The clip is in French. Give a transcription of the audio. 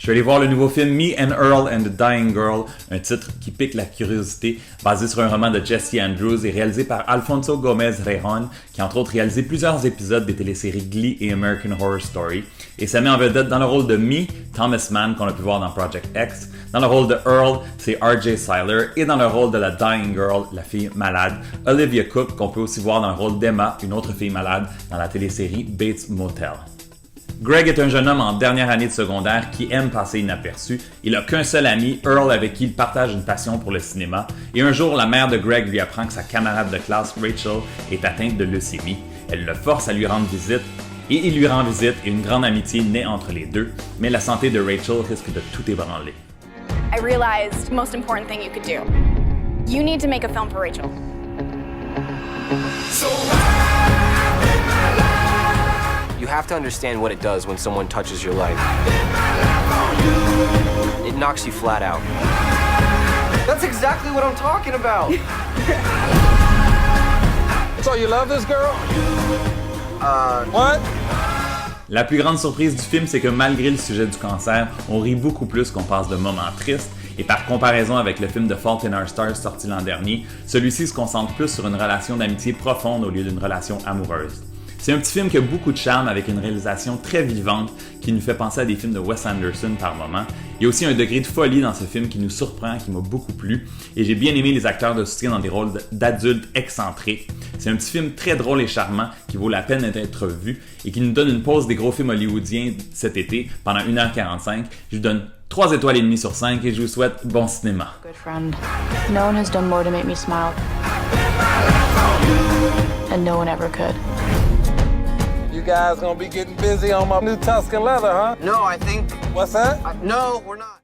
Je suis allé voir le nouveau film Me and Earl and the Dying Girl, un titre qui pique la curiosité, basé sur un roman de Jesse Andrews et réalisé par Alfonso Gomez Rejon, qui a entre autres réalisé plusieurs épisodes des téléséries Glee et American Horror Story. Et ça met en vedette dans le rôle de Me, Thomas Mann, qu'on a pu voir dans Project X, dans le rôle de Earl, c'est R.J. Cyler, et dans le rôle de la Dying Girl, la fille malade, Olivia Cooke, qu'on peut aussi voir dans le rôle d'Emma, une autre fille malade, dans la télésérie Bates Motel. Greg est un jeune homme en dernière année de secondaire qui aime passer inaperçu. Il n'a qu'un seul ami, Earl, avec qui il partage une passion pour le cinéma. Et un jour, la mère de Greg lui apprend que sa camarade de classe, Rachel, est atteinte de leucémie. Elle le force à lui rendre visite. Et il lui rend visite et une grande amitié naît entre les deux. Mais la santé de Rachel risque de tout ébranler. I realized the most important thing you could do. You need to make a film for Rachel. You have to understand what it does when someone touches your life. It knocks you flat out. That's exactly what I'm talking about. So you love this girl? What? La plus grande surprise du film, c'est que malgré le sujet du cancer, on rit beaucoup plus qu'on passe de moments tristes, et par comparaison avec le film The Fault in Our Stars sorti l'an dernier, celui-ci se concentre plus sur une relation d'amitié profonde au lieu d'une relation amoureuse. C'est un petit film qui a beaucoup de charme avec une réalisation très vivante qui nous fait penser à des films de Wes Anderson par moments. Il y a aussi un degré de folie dans ce film qui nous surprend, qui m'a beaucoup plu. Et j'ai bien aimé les acteurs de soutien dans des rôles d'adultes excentriques. C'est un petit film très drôle et charmant qui vaut la peine d'être vu et qui nous donne une pause des gros films hollywoodiens cet été pendant 1h45. Je lui donne 3 étoiles et demie sur 5 et je vous souhaite bon cinéma. Good friend. No one has done more to make me smile. And no one ever could. You guys gonna be getting busy on my new Tuscan leather, huh? No, I think. What's that? No, we're not.